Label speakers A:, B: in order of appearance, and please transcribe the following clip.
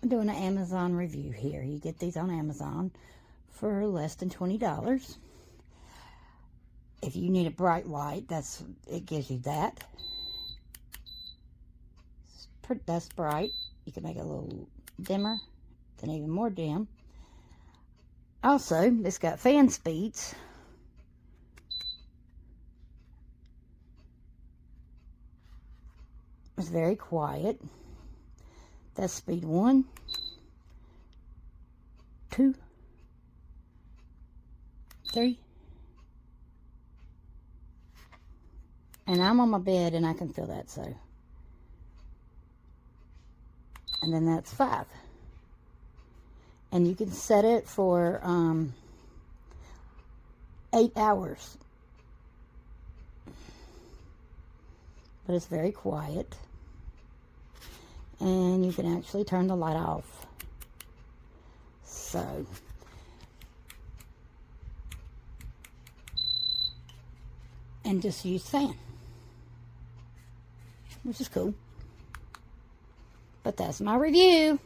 A: I'm doing an Amazon review here. You get these on Amazon for less than $20. If you need a bright light, it gives you that. That's bright. You can make it a little dimmer, then even more dim. Also, it's got fan speeds. It's very quiet. That's speed 1, 2, 3. And I'm on my bed and I can feel that, so. And then that's 5. And you can set it for 8 hours. But it's very quiet. And you can actually turn the light off. So, and just use fan, which is cool. But that's my review.